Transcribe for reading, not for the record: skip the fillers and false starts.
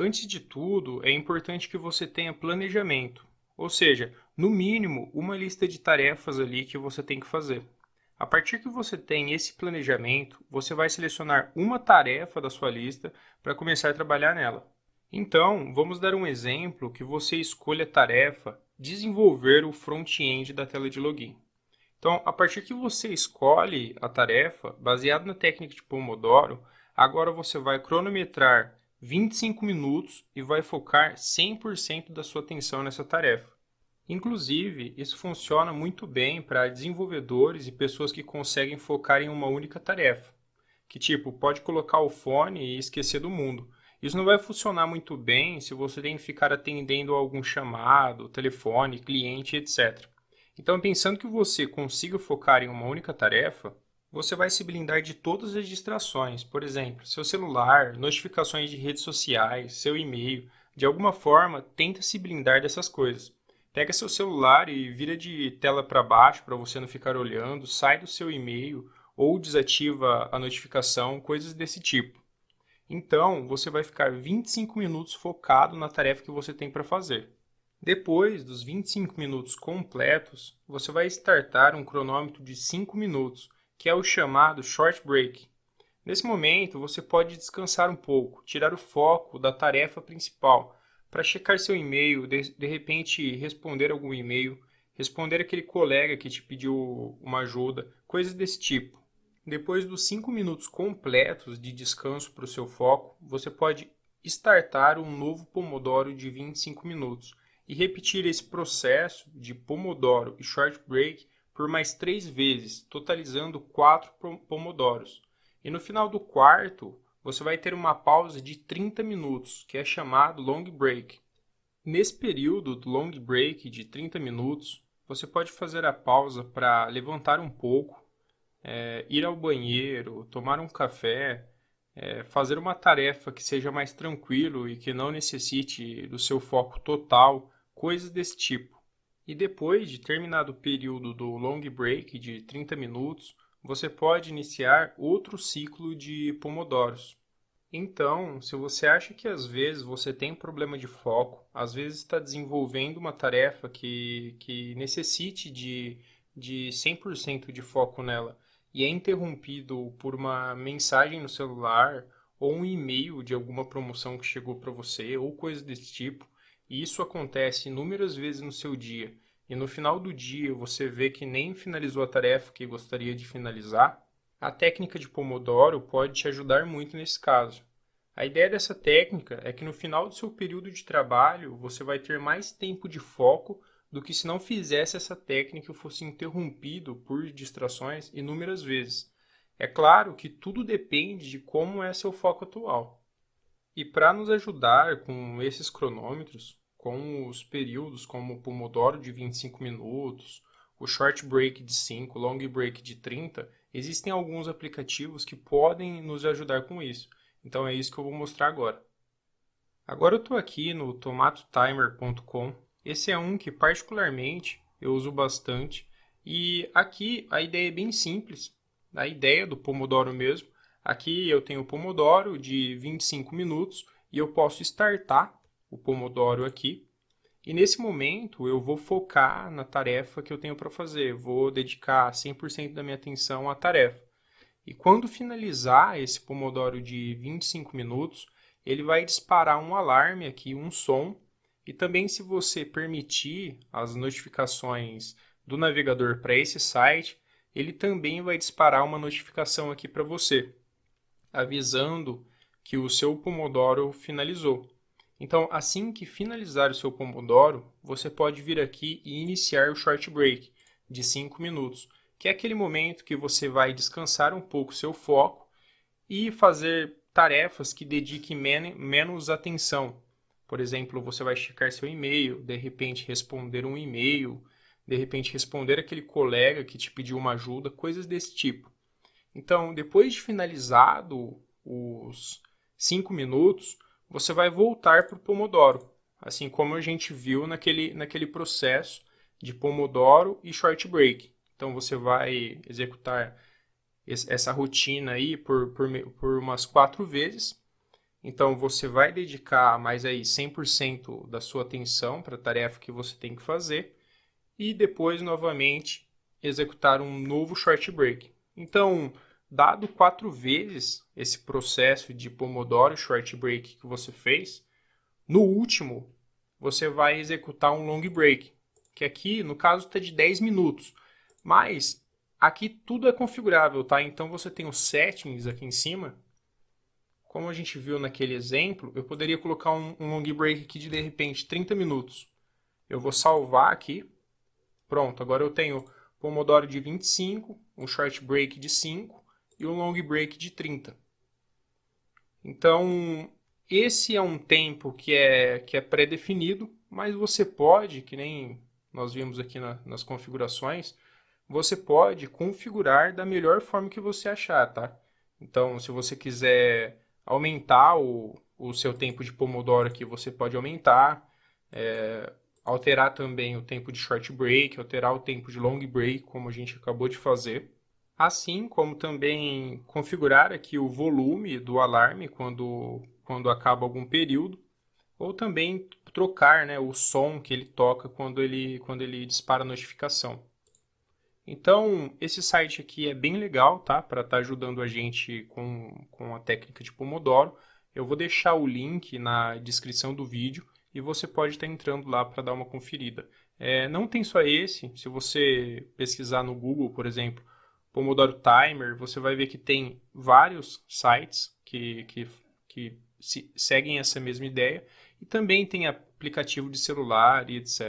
Antes de tudo, é importante que você tenha planejamento, ou seja, no mínimo, uma lista de tarefas ali que você tem que fazer. A partir que você tem esse planejamento, você vai selecionar uma tarefa da sua lista para começar a trabalhar nela. Então, vamos dar um exemplo que você escolha a tarefa desenvolver o front-end da tela de login. Então, a partir que você escolhe a tarefa, baseado na técnica de Pomodoro, agora você vai cronometrar 25 minutos e vai focar 100% da sua atenção nessa tarefa. Inclusive, isso funciona muito bem para desenvolvedores e pessoas que conseguem focar em uma única tarefa, que tipo, pode colocar o fone e esquecer do mundo. Isso não vai funcionar muito bem se você tem que ficar atendendo a algum chamado, telefone, cliente, etc. Então, pensando que você consiga focar em uma única tarefa, você vai se blindar de todas as distrações, por exemplo, seu celular, notificações de redes sociais, seu e-mail. De alguma forma, tenta se blindar dessas coisas. Pega seu celular e vira de tela para baixo para você não ficar olhando, sai do seu e-mail ou desativa a notificação, coisas desse tipo. Então, você vai ficar 25 minutos focado na tarefa que você tem para fazer. Depois dos 25 minutos completos, você vai startar um cronômetro de 5 minutos, que é o chamado short break. Nesse momento, você pode descansar um pouco, tirar o foco da tarefa principal, para checar seu e-mail, de repente responder algum e-mail, responder aquele colega que te pediu uma ajuda, coisas desse tipo. Depois dos 5 minutos completos de descanso para o seu foco, você pode startar um novo Pomodoro de 25 minutos e repetir esse processo de Pomodoro e Short Break por mais 3 vezes, totalizando 4 Pomodoros. E no final do quarto, você vai ter uma pausa de 30 minutos, que é chamado Long Break. Nesse período do Long Break de 30 minutos, você pode fazer a pausa para levantar um pouco, ir ao banheiro, tomar um café, fazer uma tarefa que seja mais tranquilo e que não necessite do seu foco total, coisas desse tipo. E depois de terminado o período do long break de 30 minutos, você pode iniciar outro ciclo de pomodoros. Então, se você acha que às vezes você tem problema de foco, às vezes está desenvolvendo uma tarefa que necessite de 100% de foco nela e é interrompido por uma mensagem no celular ou um e-mail de alguma promoção que chegou para você ou coisa desse tipo, e isso acontece inúmeras vezes no seu dia, e no final do dia você vê que nem finalizou a tarefa que gostaria de finalizar, a técnica de Pomodoro pode te ajudar muito nesse caso. A ideia dessa técnica é que no final do seu período de trabalho você vai ter mais tempo de foco do que se não fizesse essa técnica e fosse interrompido por distrações inúmeras vezes. É claro que tudo depende de como é seu foco atual. E para nos ajudar com esses cronômetros, com os períodos como o Pomodoro de 25 minutos, o Short Break de 5, o Long Break de 30, existem alguns aplicativos que podem nos ajudar com isso. Então é isso que eu vou mostrar agora. Agora eu estou aqui no tomatotimer.com. Esse é um que particularmente eu uso bastante. E aqui a ideia é bem simples. A ideia do Pomodoro mesmo. Aqui eu tenho o Pomodoro de 25 minutos e eu posso startar o Pomodoro aqui. E nesse momento eu vou focar na tarefa que eu tenho para fazer. Vou dedicar 100% da minha atenção à tarefa. E quando finalizar esse Pomodoro de 25 minutos, ele vai disparar um alarme aqui, um som, e também se você permitir as notificações do navegador para esse site, ele também vai disparar uma notificação aqui para você, avisando que o seu Pomodoro finalizou. Então, assim que finalizar o seu Pomodoro, você pode vir aqui e iniciar o Short Break de 5 minutos, que é aquele momento que você vai descansar um pouco seu foco e fazer tarefas que dediquem menos atenção. Por exemplo, você vai checar seu e-mail, de repente responder um e-mail, de repente responder aquele colega que te pediu uma ajuda, coisas desse tipo. Então, depois de finalizado os 5 minutos, você vai voltar para o Pomodoro, assim como a gente viu naquele processo de Pomodoro e Short Break. Então, você vai executar essa rotina aí por umas 4 vezes. Então, você vai dedicar mais aí 100% da sua atenção para a tarefa que você tem que fazer e depois, novamente, executar um novo short break. Então, dado 4 vezes esse processo de Pomodoro short break que você fez, no último, você vai executar um long break, que aqui, no caso, está de 10 minutos. Mas aqui tudo é configurável, tá? Então, você tem os settings aqui em cima. Como a gente viu naquele exemplo, eu poderia colocar um long break aqui de repente 30 minutos. Eu vou salvar aqui. Pronto, agora eu tenho Pomodoro de 25, um short break de 5 e um long break de 30. Então, esse é um tempo que é pré-definido, mas você pode, que nem nós vimos aqui nas configurações, você pode configurar da melhor forma que você achar, tá? Então, se você quiser aumentar o seu tempo de Pomodoro aqui, você pode aumentar, alterar também o tempo de short break, alterar o tempo de long break, como a gente acabou de fazer. Assim como também configurar aqui o volume do alarme quando acaba algum período, ou também trocar, né, o som que ele toca quando ele dispara a notificação. Então, esse site aqui é bem legal, tá? Para estar ajudando a gente com a técnica de Pomodoro. Eu vou deixar o link na descrição do vídeo e você pode estar entrando lá para dar uma conferida. Não tem só esse, se você pesquisar no Google, por exemplo, Pomodoro Timer, você vai ver que tem vários sites que seguem essa mesma ideia e também tem aplicativo de celular e etc.